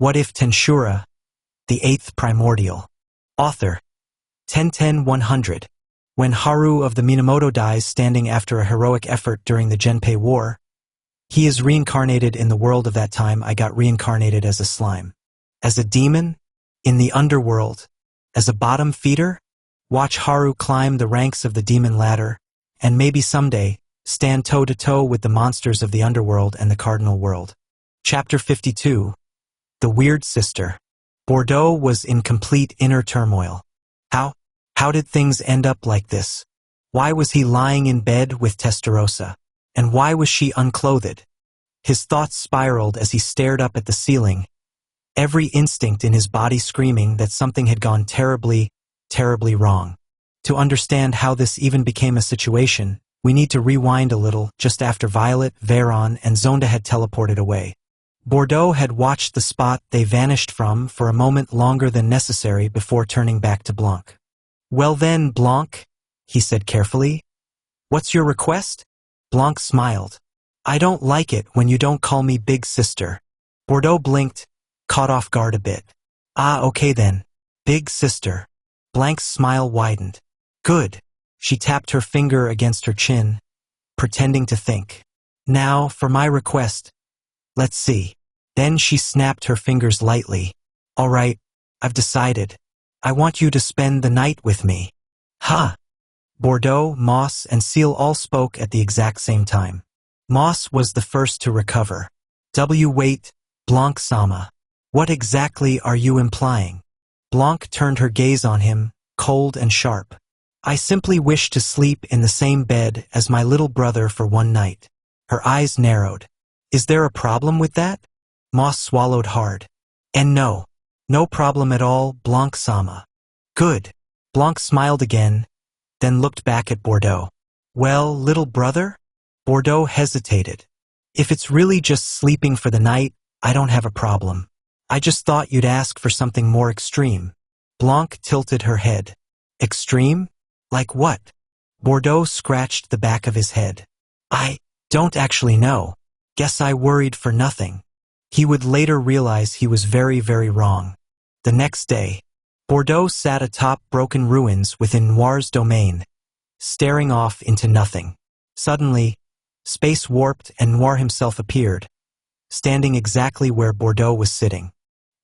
What if Tensura, the 8th Primordial? Author, 1010-100. When Haru of the Minamoto dies standing after a heroic effort during the Genpei War, he is reincarnated in the world of that time. I got reincarnated as a slime. As a demon? In the Underworld? As a bottom feeder? Watch Haru climb the ranks of the demon ladder, and maybe someday, stand toe-to-toe with the monsters of the Underworld and the Cardinal World. Chapter 52. The Weird Sister. Bordeaux was in complete inner turmoil. How did things end up like this? Why was he lying in bed with Testarossa? And why was she unclothed? His thoughts spiraled as he stared up at the ceiling, every instinct in his body screaming that something had gone terribly, terribly wrong. To understand how this even became a situation, we need to rewind a little just after Violet, Veron, and Zonda had teleported away. Bordeaux had watched the spot they vanished from for a moment longer than necessary before turning back to Blanc. "Well then, Blanc," he said carefully, "what's your request?" Blanc smiled. "I don't like it when you don't call me big sister." Bordeaux blinked, caught off guard a bit. "Ah, okay then. Big sister." Blanc's smile widened. "Good." She tapped her finger against her chin, pretending to think. "Now, for my request. Let's see." Then she snapped her fingers lightly. "All right, I've decided. I want you to spend the night with me." "Huh?" Bordeaux, Moss, and Seal all spoke at the exact same time. Moss was the first to recover. Wait, Blanc-sama. What exactly are you implying?" Blanc turned her gaze on him, cold and sharp. "I simply wish to sleep in the same bed as my little brother for one night." Her eyes narrowed. "Is there a problem with that?" Moss swallowed hard. "And no problem at all, Blanc-sama." "Good." Blanc smiled again, then looked back at Bordeaux. "Well, little brother?" Bordeaux hesitated. "If it's really just sleeping for the night, I don't have a problem. I just thought you'd ask for something more extreme." Blanc tilted her head. "Extreme? Like what?" Bordeaux scratched the back of his head. "I don't actually know. Guess I worried for nothing." He would later realize he was very, very wrong. The next day, Bordeaux sat atop broken ruins within Noir's domain, staring off into nothing. Suddenly, space warped and Noir himself appeared, standing exactly where Bordeaux was sitting.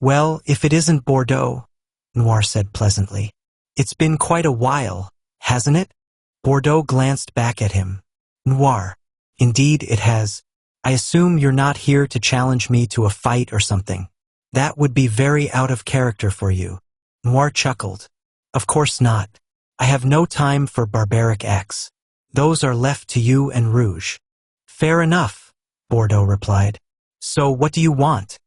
"Well, if it isn't Bordeaux," Noir said pleasantly. "It's been quite a while, hasn't it?" Bordeaux glanced back at him. "Noir, indeed it has. I assume you're not here to challenge me to a fight or something. That would be very out of character for you." Noir chuckled. "Of course not. I have no time for barbaric acts. Those are left to you and Rouge." "Fair enough," Bordeaux replied. "So what do you want?"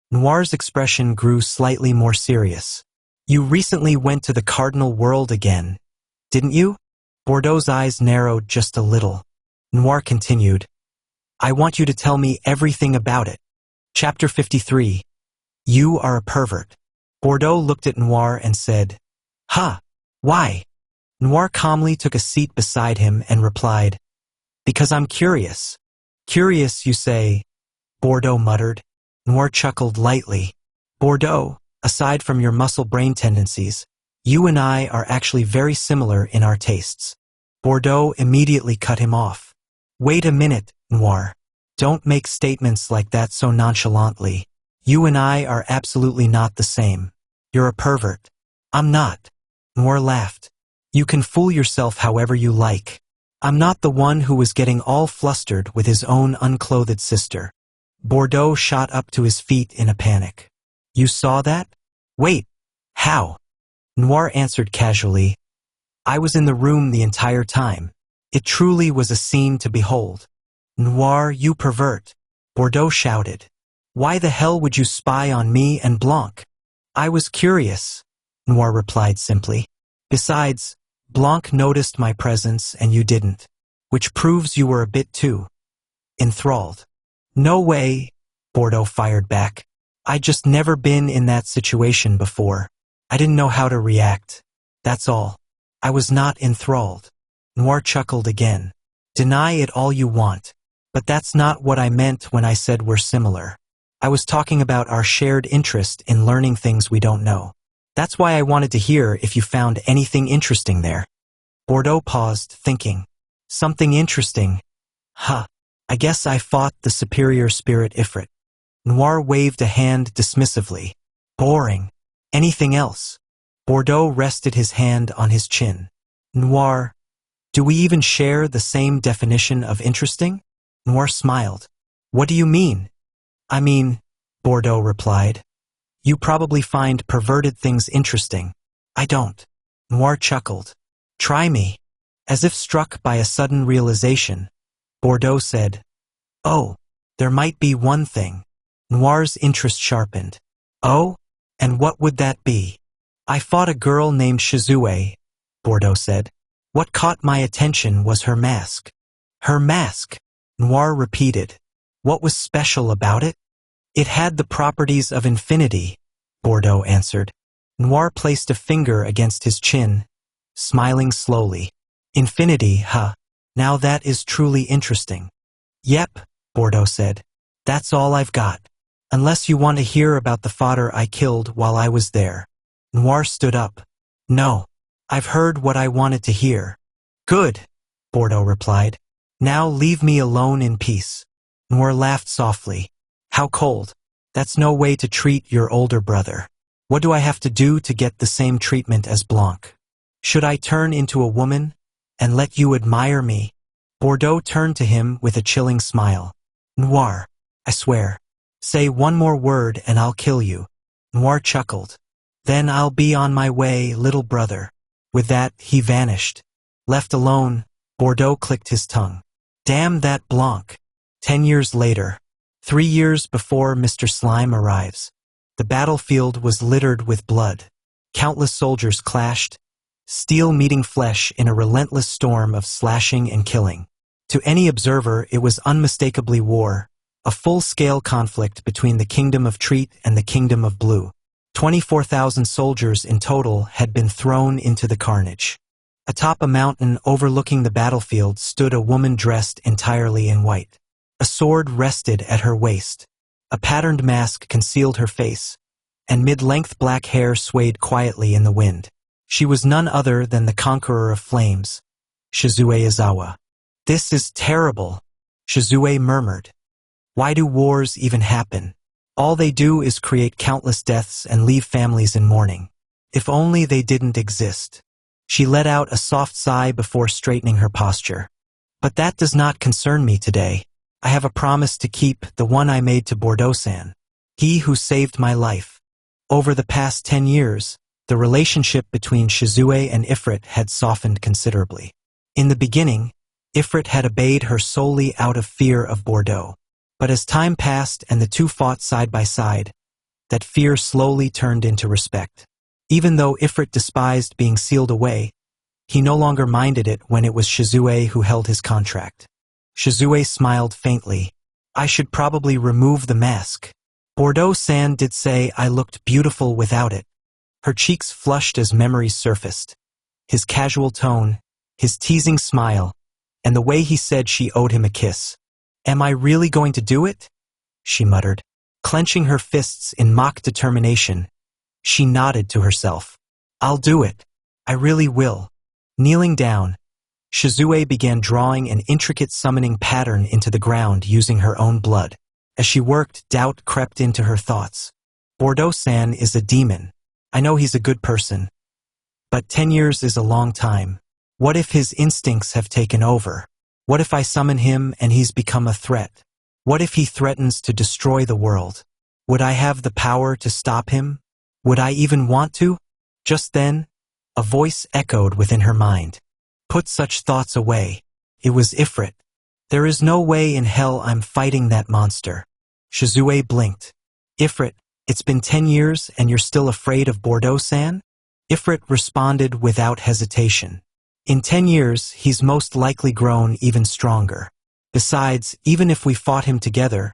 Noir's expression grew slightly more serious. "You recently went to the Cardinal World again, didn't you?" Bordeaux's eyes narrowed just a little. Noir continued, "I want you to tell me everything about it." Chapter 53. You are a pervert. Bordeaux looked at Noir and said, "Huh, why?" Noir calmly took a seat beside him and replied, "Because I'm curious." "Curious, you say?" Bordeaux muttered. Noir chuckled lightly. "Bordeaux, aside from your muscle brain tendencies, you and I are actually very similar in our tastes." Bordeaux immediately cut him off. "Wait a minute, Noir. Don't make statements like that so nonchalantly. You and I are absolutely not the same. You're a pervert." "I'm not." Noir laughed. "You can fool yourself however you like. I'm not the one who was getting all flustered with his own unclothed sister." Bordeaux shot up to his feet in a panic. "You saw that?" "Wait, how?" Noir answered casually, "I was in the room the entire time. It truly was a scene to behold." "Noir, you pervert!" Bordeaux shouted. "Why the hell would you spy on me and Blanc?" "I was curious," Noir replied simply. "Besides, Blanc noticed my presence and you didn't, which proves you were a bit too enthralled." "No way," Bordeaux fired back. "I'd just never been in that situation before. I didn't know how to react. That's all. I was not enthralled." Noir chuckled again. "Deny it all you want, but that's not what I meant when I said we're similar. I was talking about our shared interest in learning things we don't know. That's why I wanted to hear if you found anything interesting there. Bordeaux paused, thinking. Something interesting? Huh. I guess I fought the superior spirit Ifrit. Noir waved a hand dismissively. Boring. Anything else? Bordeaux rested his hand on his chin. Noir, do we even share the same definition of interesting? Noir smiled. What do you mean? I mean, Bordeaux replied. You probably find perverted things interesting. I don't. Noir chuckled. Try me. As if struck by a sudden realization, Bordeaux said, Oh, there might be one thing. Noir's interest sharpened. Oh? And what would that be? I fought a girl named Shizue, Bordeaux said. What caught my attention was her mask. Her mask, Noir repeated. What was special about it? It had the properties of infinity, Bordeaux answered. Noir placed a finger against his chin, smiling slowly. Infinity, huh? Now that is truly interesting. Yep, Bordeaux said. That's all I've got. Unless you want to hear about the fodder I killed while I was there. Noir stood up. No. I've heard what I wanted to hear. Good, Bordeaux replied. Now leave me alone in peace. Noir laughed softly. How cold. That's no way to treat your older brother. What do I have to do to get the same treatment as Blanc? Should I turn into a woman and let you admire me? Bordeaux turned to him with a chilling smile. Noir, I swear. Say one more word and I'll kill you. Noir chuckled. Then I'll be on my way, little brother. With that, he vanished. Left alone, Bordeaux clicked his tongue. Damn that Blanc. 10 years later, 3 years before Mr. Slime arrives, the battlefield was littered with blood. Countless soldiers clashed, steel meeting flesh in a relentless storm of slashing and killing. To any observer, it was unmistakably war, a full-scale conflict between the Kingdom of Treat and the Kingdom of Blue. 24,000 soldiers in total had been thrown into the carnage. Atop a mountain overlooking the battlefield stood a woman dressed entirely in white. A sword rested at her waist. A patterned mask concealed her face, and mid-length black hair swayed quietly in the wind. She was none other than the Conqueror of Flames, Shizue Izawa. This is terrible, Shizue murmured. Why do wars even happen? All they do is create countless deaths and leave families in mourning. If only they didn't exist. She let out a soft sigh before straightening her posture. But that does not concern me today. I have a promise to keep, the one I made to Bordeaux-san. He who saved my life. Over the past 10 years, the relationship between Shizue and Ifrit had softened considerably. In the beginning, Ifrit had obeyed her solely out of fear of Bordeaux. But as time passed and the two fought side by side, that fear slowly turned into respect. Even though Ifrit despised being sealed away, he no longer minded it when it was Shizue who held his contract. Shizue smiled faintly. I should probably remove the mask. Bordeaux-san did say I looked beautiful without it. Her cheeks flushed as memories surfaced. His casual tone, his teasing smile, and the way he said she owed him a kiss. Am I really going to do it? She muttered. Clenching her fists in mock determination, she nodded to herself. I'll do it. I really will. Kneeling down, Shizue began drawing an intricate summoning pattern into the ground using her own blood. As she worked, doubt crept into her thoughts. Bordeaux-san is a demon. I know he's a good person. But 10 years is a long time. What if his instincts have taken over? What if I summon him and he's become a threat? What if he threatens to destroy the world? Would I have the power to stop him? Would I even want to? Just then, a voice echoed within her mind. Put such thoughts away. It was Ifrit. There is no way in hell I'm fighting that monster. Shizue blinked. Ifrit, it's been 10 years and you're still afraid of Bordeaux-san? Ifrit responded without hesitation. In 10 years, he's most likely grown even stronger. Besides, even if we fought him together,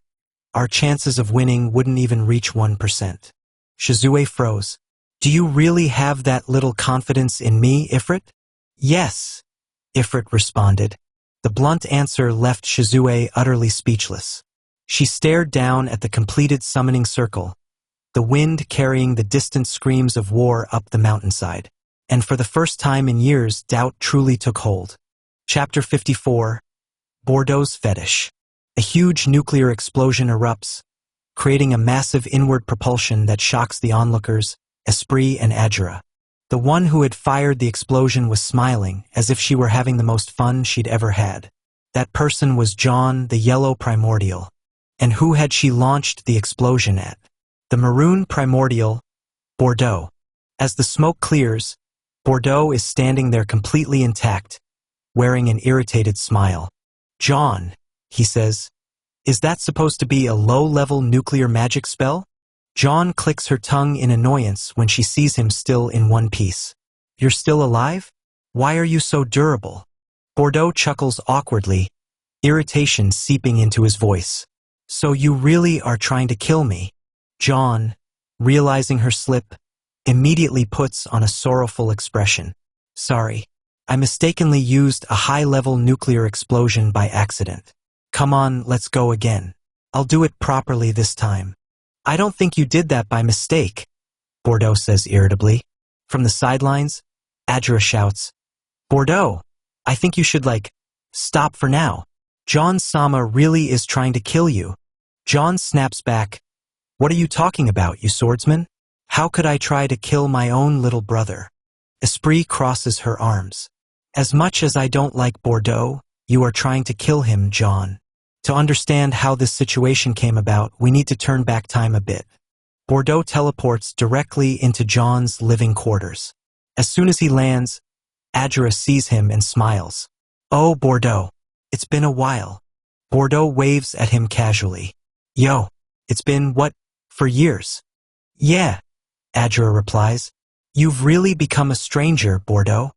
our chances of winning wouldn't even reach 1%. Shizue froze. Do you really have that little confidence in me, Ifrit? Yes, Ifrit responded. The blunt answer left Shizue utterly speechless. She stared down at the completed summoning circle, the wind carrying the distant screams of war up the mountainside. And for the first time in years, doubt truly took hold. Chapter 54, Bordeaux's Fetish. A huge nuclear explosion erupts, creating a massive inward propulsion that shocks the onlookers, Esprit and Adjura. The one who had fired the explosion was smiling, as if she were having the most fun she'd ever had. That person was John, the yellow Primordial. And who had she launched the explosion at? The maroon Primordial, Bordeaux. As the smoke clears, Bordeaux is standing there completely intact, wearing an irritated smile. "John," he says, "is that supposed to be a low-level nuclear magic spell?" John clicks her tongue in annoyance when she sees him still in one piece. "You're still alive? Why are you so durable?" Bordeaux chuckles awkwardly, irritation seeping into his voice. "So you really are trying to kill me?" John, realizing her slip, immediately puts on a sorrowful expression. "Sorry, I mistakenly used a high-level nuclear explosion by accident. Come on, let's go again. I'll do it properly this time." "I don't think you did that by mistake," Bordeaux says irritably. From the sidelines, Adjura shouts, "Bordeaux, I think you should, stop for now. John-sama really is trying to kill you." John snaps back, "What are you talking about, you swordsman? How could I try to kill my own little brother?" Esprit crosses her arms. "As much as I don't like Bordeaux, you are trying to kill him, John. To understand how this situation came about, we need to turn back time a bit." Bordeaux teleports directly into John's living quarters. As soon as he lands, Adjura sees him and smiles. "Oh, Bordeaux, it's been a while." Bordeaux waves at him casually. "Yo, it's been, what, for years?" "Yeah," Adjura replies. "You've really become a stranger, Bordeaux."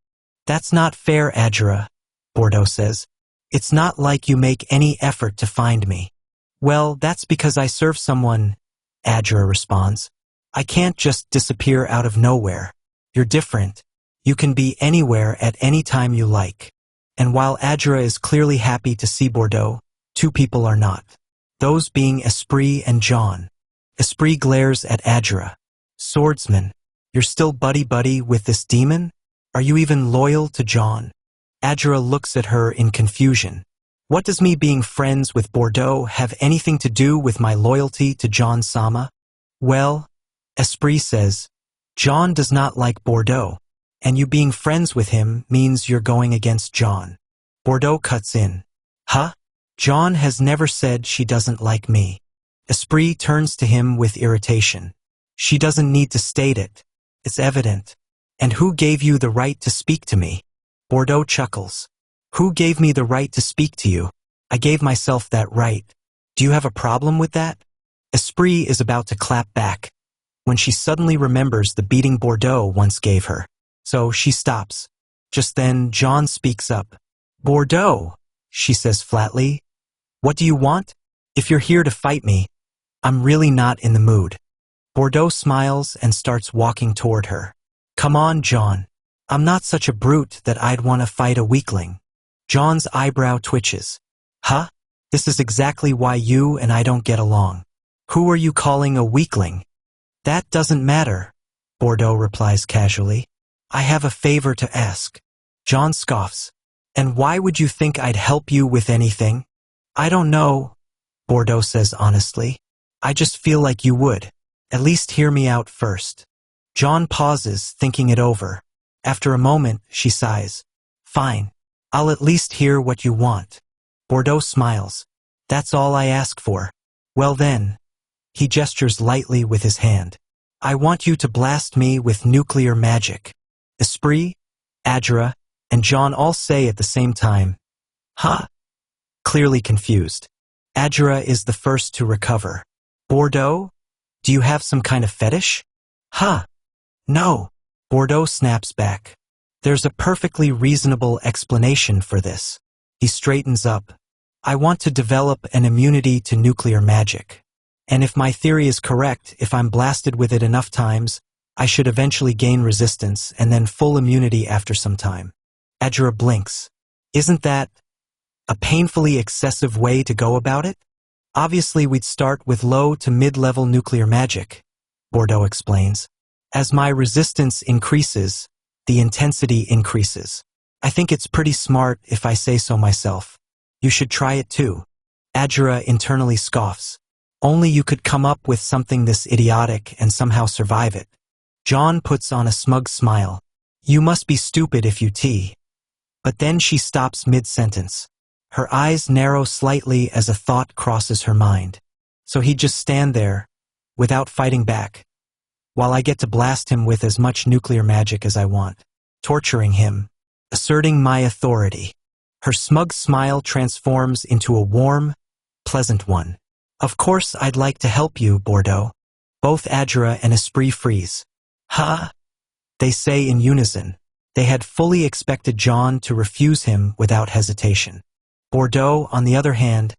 "That's not fair, Adjura," Bordeaux says. "It's not like you make any effort to find me." "Well, that's because I serve someone," Adjura responds. "I can't just disappear out of nowhere. You're different. You can be anywhere at any time you like." And while Adjura is clearly happy to see Bordeaux, two people are not. Those being Esprit and John. Esprit glares at Adjura. "Swordsman, you're still buddy-buddy with this demon? Are you even loyal to John?" Adjura looks at her in confusion. "What does me being friends with Bordeaux have anything to do with my loyalty to John-sama?" "Well," Esprit says, "John does not like Bordeaux, and you being friends with him means you're going against John." Bordeaux cuts in. "Huh? John has never said she doesn't like me." Esprit turns to him with irritation. "She doesn't need to state it. It's evident. And who gave you the right to speak to me?" Bordeaux chuckles. "Who gave me the right to speak to you? I gave myself that right. Do you have a problem with that?" Esprit is about to clap back, when she suddenly remembers the beating Bordeaux once gave her. So she stops. Just then, John speaks up. "Bordeaux," she says flatly, "what do you want? If you're here to fight me, I'm really not in the mood." Bordeaux smiles and starts walking toward her. "Come on, John. I'm not such a brute that I'd want to fight a weakling." John's eyebrow twitches. "Huh? This is exactly why you and I don't get along. Who are you calling a weakling?" "That doesn't matter," Bordeaux replies casually. "I have a favor to ask." John scoffs. "And why would you think I'd help you with anything?" "I don't know," Bordeaux says honestly. "I just feel like you would. At least hear me out first." John pauses, thinking it over. After a moment, she sighs. "Fine. I'll at least hear what you want." Bordeaux smiles. "That's all I ask for." "Well then," he gestures lightly with his hand, "I want you to blast me with nuclear magic." Esprit, Adjura, and John all say at the same time, "Huh?" Clearly confused. Adjura is the first to recover. "Bordeaux? Do you have some kind of fetish?" "Huh? No." Bordeaux snaps back. "There's a perfectly reasonable explanation for this." He straightens up. "I want to develop an immunity to nuclear magic. And if my theory is correct, if I'm blasted with it enough times, I should eventually gain resistance and then full immunity after some time." Adjura blinks. "Isn't that a painfully excessive way to go about it?" Obviously we'd start with low to mid-level nuclear magic, Bordeaux explains. As my resistance increases, the intensity increases. I think it's pretty smart if I say so myself. You should try it too. Adjura internally scoffs. Only you could come up with something this idiotic and somehow survive it. John puts on a smug smile. You must be stupid if you tea. But then she stops mid-sentence. Her eyes narrow slightly as a thought crosses her mind. So he'd just stand there, without fighting back, while I get to blast him with as much nuclear magic as I want, torturing him, asserting my authority. Her smug smile transforms into a warm, pleasant one. Of course I'd like to help you, Bordeaux. Both Adjura and Esprit freeze. Huh? They say in unison. They had fully expected John to refuse him without hesitation. Bordeaux, on the other hand,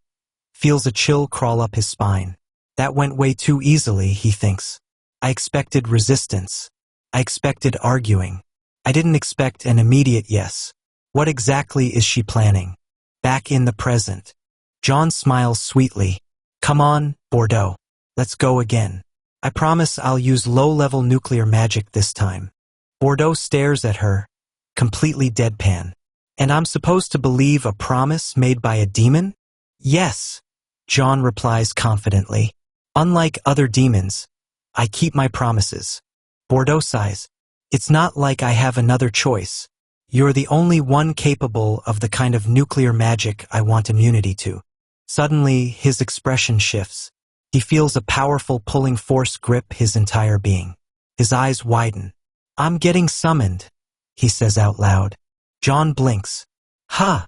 feels a chill crawl up his spine. That went way too easily, he thinks. I expected resistance. I expected arguing. I didn't expect an immediate yes. What exactly is she planning? Back in the present. John smiles sweetly. Come on, Bordeaux. Let's go again. I promise I'll use low-level nuclear magic this time. Bordeaux stares at her, completely deadpan. And I'm supposed to believe a promise made by a demon? Yes, John replies confidently. Unlike other demons, I keep my promises. Bordeaux sighs. It's not like I have another choice. You're the only one capable of the kind of nuclear magic I want immunity to. Suddenly, his expression shifts. He feels a powerful pulling force grip his entire being. His eyes widen. I'm getting summoned, he says out loud. John blinks. Ha!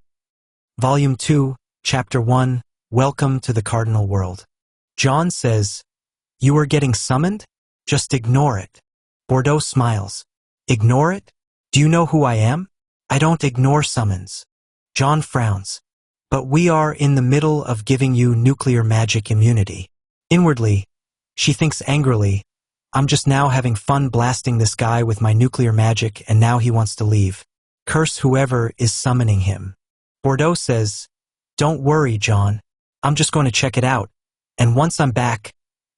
Volume 2, Chapter 1, Welcome to the Cardinal World. John says, You are getting summoned? Just ignore it. Bordeaux smiles. Ignore it? Do you know who I am? I don't ignore summons. John frowns. But we are in the middle of giving you nuclear magic immunity. Inwardly, she thinks angrily, I'm just now having fun blasting this guy with my nuclear magic and now he wants to leave. Curse whoever is summoning him. Bordeaux says, Don't worry, John. I'm just going to check it out. And once I'm back,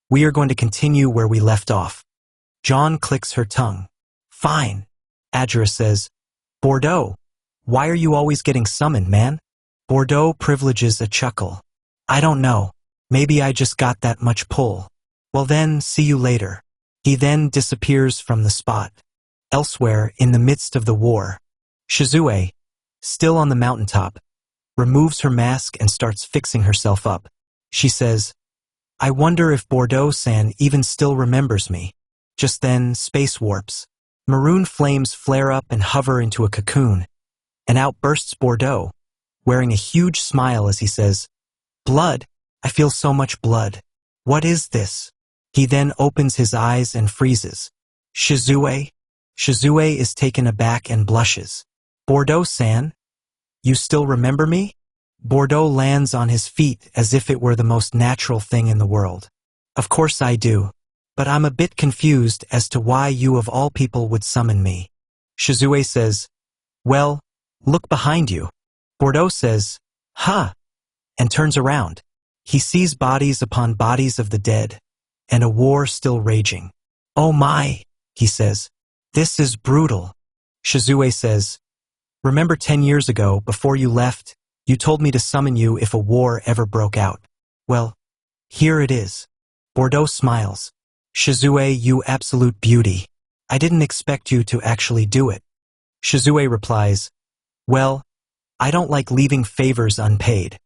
we are going to continue where we left off. John clicks her tongue. Fine. Adjura says, Bordeaux, why are you always getting summoned, man? Bordeaux privileges a chuckle. I don't know. Maybe I just got that much pull. Well then, see you later. He then disappears from the spot. Elsewhere, in the midst of the war, Shizue, still on the mountaintop, removes her mask and starts fixing herself up. She says, I wonder if Bordeaux-san even still remembers me. Just then, space warps. Maroon flames flare up and hover into a cocoon, and out bursts Bordeaux, wearing a huge smile as he says, Blood! I feel so much blood. What is this? He then opens his eyes and freezes. Shizue? Shizue is taken aback and blushes. Bordeaux-san? You still remember me? Bordeaux lands on his feet as if it were the most natural thing in the world. Of course I do, but I'm a bit confused as to why you of all people would summon me. Shizue says, Well, look behind you. Bordeaux says, Huh, and turns around. He sees bodies upon bodies of the dead, and a war still raging. Oh my, he says. This is brutal. Shizue says, Remember 10 years ago, before you left, you told me to summon you if a war ever broke out. Well, here it is. Bordeaux smiles. Shizue, you absolute beauty. I didn't expect you to actually do it. Shizue replies, Well, I don't like leaving favors unpaid.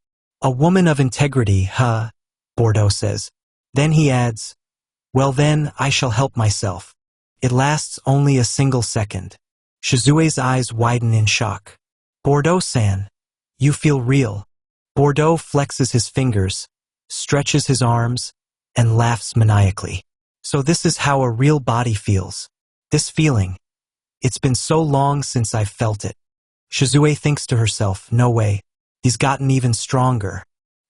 A woman of integrity, huh? Bordeaux says. Then he adds, Well then, I shall help myself. It lasts only a single second. Shizue's eyes widen in shock. Bordeaux-san, you feel real. Bordeaux flexes his fingers, stretches his arms, and laughs maniacally. So this is how a real body feels. This feeling. It's been so long since I've felt it. Shizue thinks to herself, no way. He's gotten even stronger.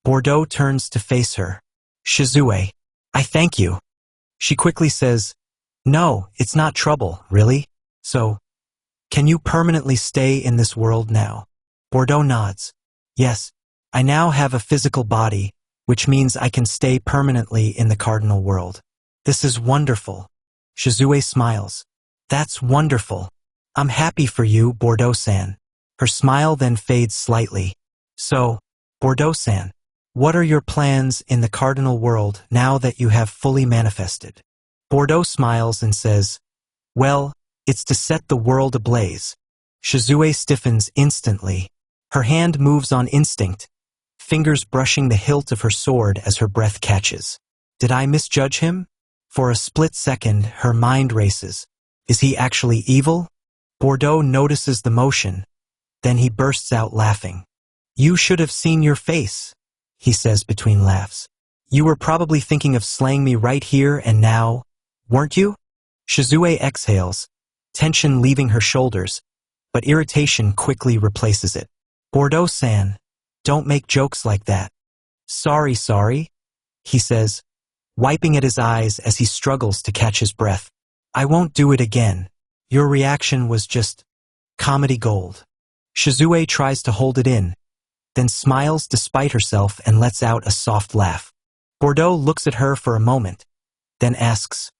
Bordeaux turns to face her. Shizue, I thank you. She quickly says, No, it's not trouble, really. So, can you permanently stay in this world now? Bordeaux nods. Yes, I now have a physical body, which means I can stay permanently in the Cardinal World. This is wonderful. Shizue smiles. That's wonderful. I'm happy for you, Bordeaux-san. Her smile then fades slightly. So, Bordeaux-san, what are your plans in the Cardinal World now that you have fully manifested? Bordeaux smiles and says, well, it's to set the world ablaze. Shizue stiffens instantly. Her hand moves on instinct, fingers brushing the hilt of her sword as her breath catches. Did I misjudge him? For a split second, her mind races. Is he actually evil? Bordeaux notices the motion. Then he bursts out laughing. You should have seen your face, he says between laughs. You were probably thinking of slaying me right here and now, weren't you? Shizue exhales, tension leaving her shoulders, but irritation quickly replaces it. Bordeaux-san, don't make jokes like that. Sorry, he says, wiping at his eyes as he struggles to catch his breath. I won't do it again. Your reaction was just comedy gold. Shizue tries to hold it in, then smiles despite herself and lets out a soft laugh. Bordeaux looks at her for a moment, then asks,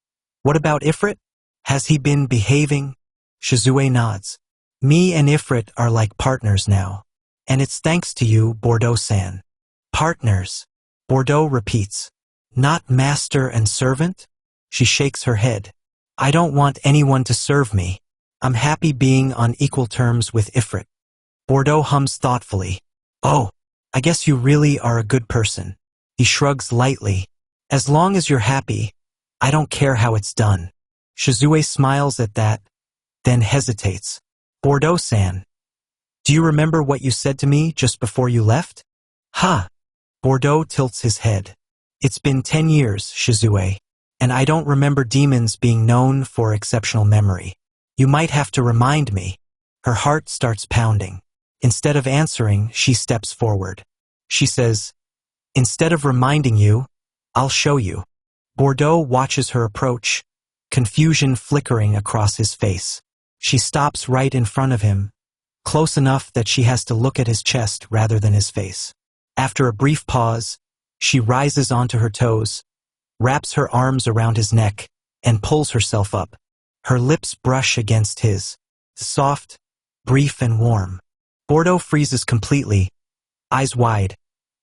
what about Ifrit? Has he been behaving? Shizue nods. Me and Ifrit are like partners now. And it's thanks to you, Bordeaux-san. Partners, Bordeaux repeats. Not master and servant? She shakes her head. I don't want anyone to serve me. I'm happy being on equal terms with Ifrit. Bordeaux hums thoughtfully. Oh, I guess you really are a good person. He shrugs lightly. As long as you're happy, I don't care how it's done. Shizue smiles at that, then hesitates. Bordeaux-san, do you remember what you said to me just before you left? Ha! Bordeaux tilts his head. It's been 10 years, Shizue, and I don't remember demons being known for exceptional memory. You might have to remind me. Her heart starts pounding. Instead of answering, she steps forward. She says, instead of reminding you, I'll show you. Bordeaux watches her approach, confusion flickering across his face. She stops right in front of him, close enough that she has to look at his chest rather than his face. After a brief pause, she rises onto her toes, wraps her arms around his neck, and pulls herself up. Her lips brush against his, soft, brief and warm. Bordeaux freezes completely, eyes wide,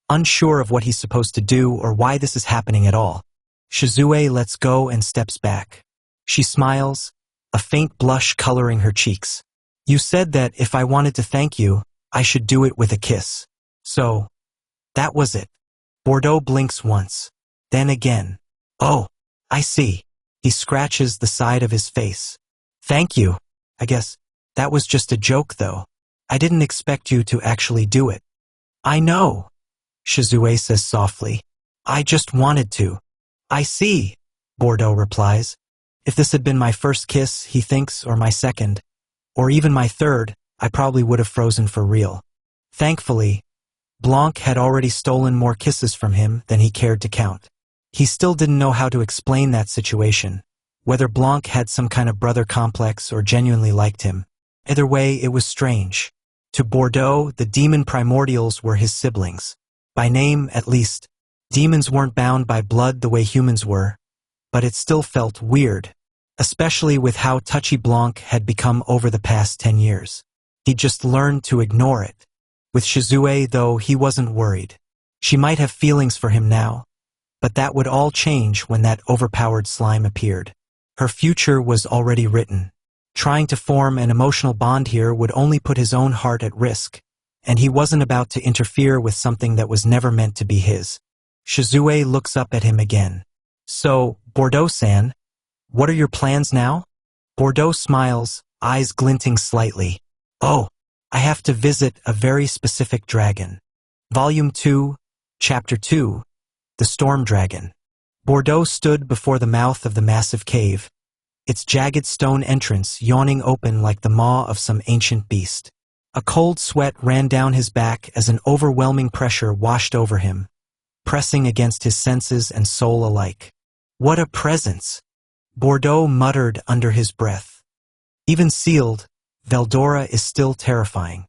unsure of what he's supposed to do or why this is happening at all. Shizue lets go and steps back. She smiles, a faint blush coloring her cheeks. You said that if I wanted to thank you, I should do it with a kiss. So, that was it. Bordeaux blinks once, then again. Oh, I see. He scratches the side of his face. Thank you. I guess that was just a joke though. I didn't expect you to actually do it. I know, Shizue says softly. I just wanted to. I see, Bordeaux replies. If this had been my first kiss, he thinks, or my second, or even my third, I probably would have frozen for real. Thankfully, Blanc had already stolen more kisses from him than he cared to count. He still didn't know how to explain that situation, whether Blanc had some kind of brother complex or genuinely liked him. Either way, it was strange. To Bordeaux, the demon primordials were his siblings. By name, at least. Demons weren't bound by blood the way humans were, but it still felt weird, especially with how touchy Blanc had become over the past 10 years. He just learned to ignore it. With Shizue, though, he wasn't worried. She might have feelings for him now, but that would all change when that overpowered slime appeared. Her future was already written. Trying to form an emotional bond here would only put his own heart at risk, and he wasn't about to interfere with something that was never meant to be his. Shizue looks up at him again. So, Bordeaux-san, what are your plans now? Bordeaux smiles, eyes glinting slightly. Oh, I have to visit a very specific dragon. Volume 2, Chapter 2, The Storm Dragon. Bordeaux stood before the mouth of the massive cave, its jagged stone entrance yawning open like the maw of some ancient beast. A cold sweat ran down his back as an overwhelming pressure washed over him, pressing against his senses and soul alike. What a presence! Bordeaux muttered under his breath. Even sealed, Veldora is still terrifying.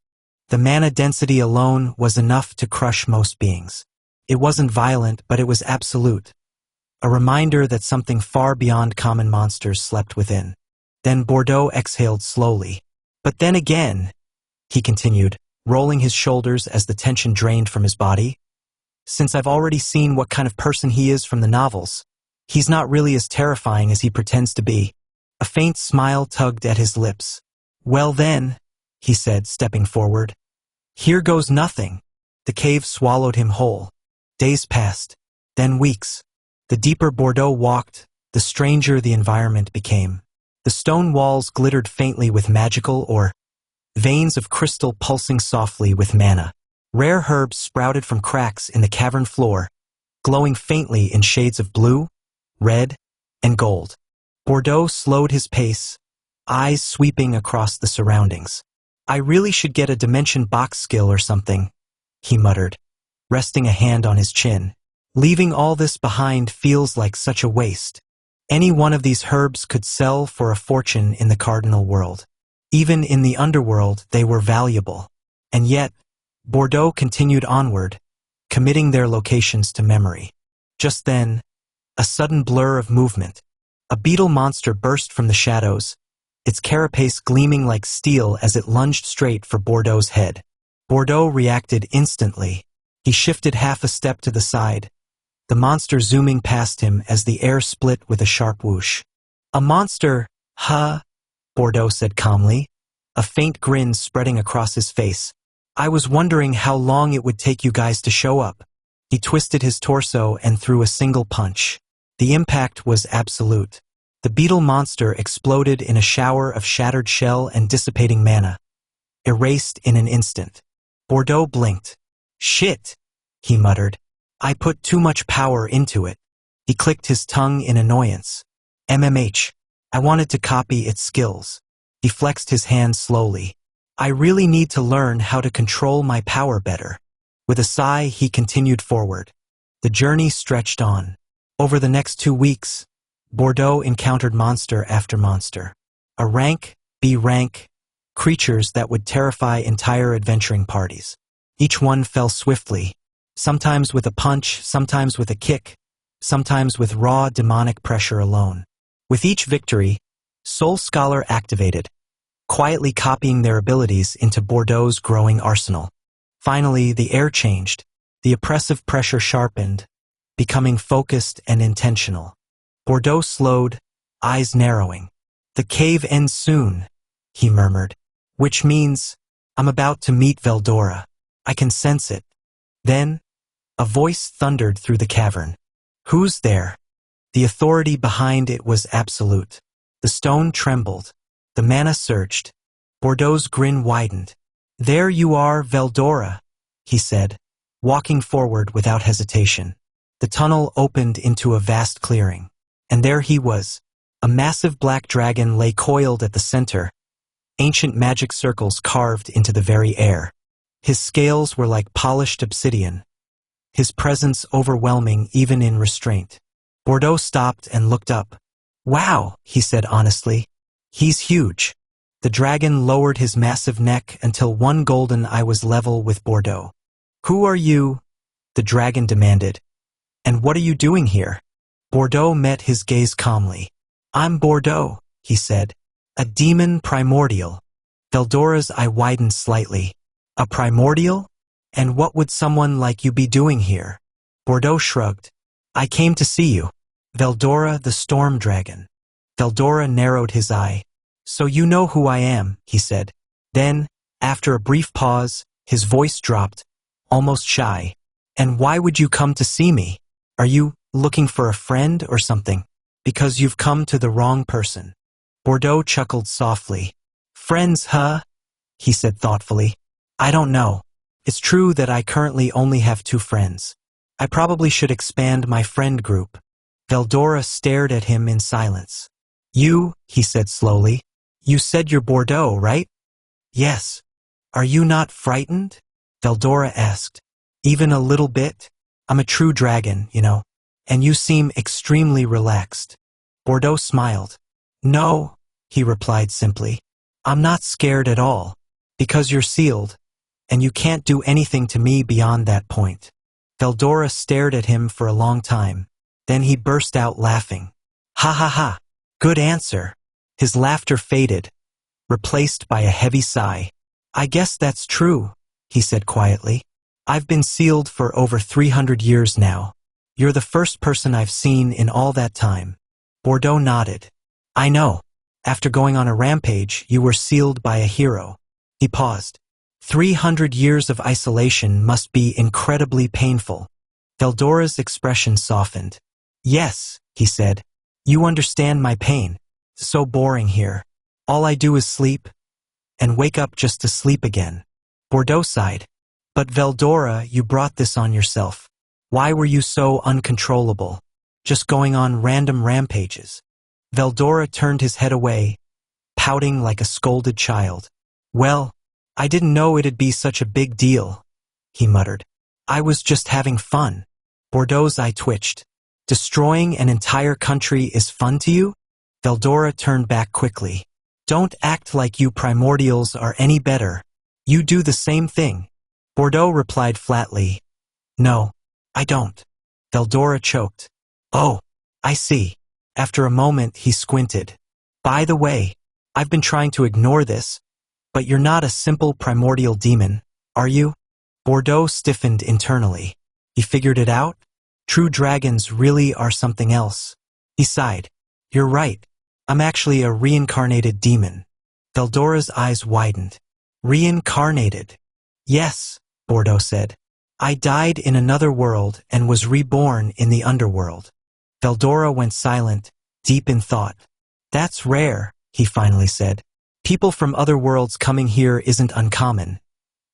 The mana density alone was enough to crush most beings. It wasn't violent, but it was absolute. A reminder that something far beyond common monsters slept within. Then Bordeaux exhaled slowly. But then again, he continued, rolling his shoulders as the tension drained from his body. Since I've already seen what kind of person he is from the novels, he's not really as terrifying as he pretends to be. A faint smile tugged at his lips. Well then, he said, stepping forward. Here goes nothing. The cave swallowed him whole. Days passed, then weeks. The deeper Bordeaux walked, the stranger the environment became. The stone walls glittered faintly with magical or veins of crystal pulsing softly with mana. Rare herbs sprouted from cracks in the cavern floor, glowing faintly in shades of blue, red, and gold. Bordeaux slowed his pace, eyes sweeping across the surroundings. I really should get a dimension box skill or something, he muttered, resting a hand on his chin. Leaving all this behind feels like such a waste. Any one of these herbs could sell for a fortune in the Cardinal World. Even in the Underworld, they were valuable. And yet, Bordeaux continued onward, committing their locations to memory. Just then, a sudden blur of movement. A beetle monster burst from the shadows, its carapace gleaming like steel as it lunged straight for Bordeaux's head. Bordeaux reacted instantly. He shifted half a step to the side, the monster zooming past him as the air split with a sharp whoosh. A monster, huh? Bordeaux said calmly, a faint grin spreading across his face. I was wondering how long it would take you guys to show up. He twisted his torso and threw a single punch. The impact was absolute. The beetle monster exploded in a shower of shattered shell and dissipating mana, erased in an instant. Bordeaux blinked. Shit, he muttered. I put too much power into it. He clicked his tongue in annoyance. MMH. I wanted to copy its skills. He flexed his hand slowly. I really need to learn how to control my power better. With a sigh, he continued forward. The journey stretched on. Over the next 2 weeks, Bordeaux encountered monster after monster. A rank, B-rank, creatures that would terrify entire adventuring parties. Each one fell swiftly, sometimes with a punch, sometimes with a kick, sometimes with raw demonic pressure alone. With each victory, Soul Scholar activated, quietly copying their abilities into Bordeaux's growing arsenal. Finally, the air changed. The oppressive pressure sharpened, becoming focused and intentional. Bordeaux slowed, eyes narrowing. The cave ends soon, he murmured, which means I'm about to meet Veldora. I can sense it. Then, a voice thundered through the cavern. Who's there? The authority behind it was absolute. The stone trembled. The mana surged. Bordeaux's grin widened. There you are, Veldora, he said, walking forward without hesitation. The tunnel opened into a vast clearing. And there he was. A massive black dragon lay coiled at the center, ancient magic circles carved into the very air. His scales were like polished obsidian, his presence overwhelming even in restraint. Bordeaux stopped and looked up. Wow, he said honestly. He's huge. The dragon lowered his massive neck until one golden eye was level with Bordeaux. Who are you? The dragon demanded. And what are you doing here? Bordeaux met his gaze calmly. I'm Bordeaux, he said. A demon primordial. Veldora's eye widened slightly. A primordial? And what would someone like you be doing here? Bordeaux shrugged. I came to see you. Veldora the storm dragon. Veldora narrowed his eye. So you know who I am, he said. Then, after a brief pause, his voice dropped, almost shy. And why would you come to see me? Are you looking for a friend or something? Because you've come to the wrong person. Bordeaux chuckled softly. Friends, huh? He said thoughtfully. I don't know. It's true that I currently only have 2 friends. I probably should expand my friend group. Veldora stared at him in silence. You, he said slowly. You said you're Bordeaux, right? Yes. Are you not frightened? Veldora asked. Even a little bit? I'm a true dragon, you know, and you seem extremely relaxed. Bordeaux smiled. No, he replied simply. I'm not scared at all, because you're sealed, and you can't do anything to me beyond that point. Veldora stared at him for a long time. Then he burst out laughing. Ha ha ha. Good answer. His laughter faded, replaced by a heavy sigh. I guess that's true, he said quietly. I've been sealed for over 300 years now. You're the first person I've seen in all that time. Bordeaux nodded. I know. After going on a rampage, you were sealed by a hero. He paused. 300 years of isolation must be incredibly painful. Veldora's expression softened. Yes, he said. You understand my pain. So boring here. All I do is sleep, and wake up just to sleep again. Bordeaux sighed. But Veldora, you brought this on yourself. Why were you so uncontrollable? Just going on random rampages. Veldora turned his head away, pouting like a scolded child. Well, I didn't know it'd be such a big deal, he muttered. I was just having fun. Bordeaux's eye twitched. Destroying an entire country is fun to you? Veldora turned back quickly. Don't act like you primordials are any better. You do the same thing. Bordeaux replied flatly. No, I don't. Veldora choked. Oh, I see. After a moment, he squinted. By the way, I've been trying to ignore this, but you're not a simple primordial demon, are you? Bordeaux stiffened internally. He figured it out? True dragons really are something else. He sighed. You're right. I'm actually a reincarnated demon. Veldora's eyes widened. Reincarnated? Yes, Bordeaux said. I died in another world and was reborn in the Underworld. Veldora went silent, deep in thought. That's rare, he finally said. People from other worlds coming here isn't uncommon,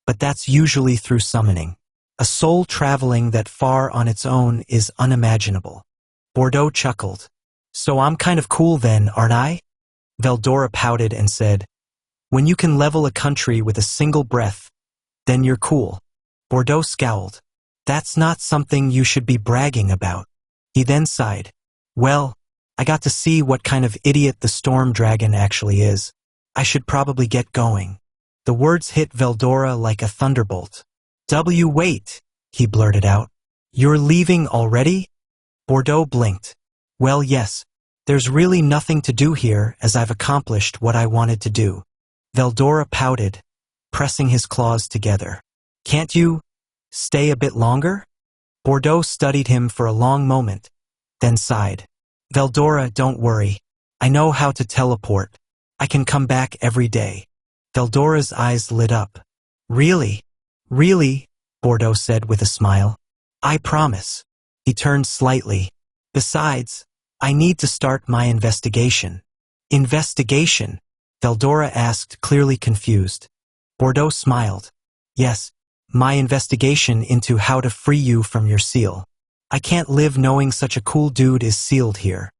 but that's usually through summoning. A soul traveling that far on its own is unimaginable. Bordeaux chuckled. So I'm kind of cool then, aren't I? Veldora pouted and said, when you can level a country with a single breath, then you're cool. Bordeaux scowled. That's not something you should be bragging about. He then sighed. Well, I got to see what kind of idiot the storm dragon actually is. I should probably get going. The words hit Veldora like a thunderbolt. Wait, he blurted out. You're leaving already? Bordeaux blinked. Well, yes. There's really nothing to do here as I've accomplished what I wanted to do. Veldora pouted, pressing his claws together. Can't you stay a bit longer? Bordeaux studied him for a long moment, then sighed. Veldora, don't worry. I know how to teleport. I can come back every day. Veldora's eyes lit up. Really? Really? Bordeaux said with a smile. I promise. He turned slightly. Besides, I need to start my investigation. Investigation? Veldora asked, clearly confused. Bordeaux smiled. Yes, my investigation into how to free you from your seal. I can't live knowing such a cool dude is sealed here.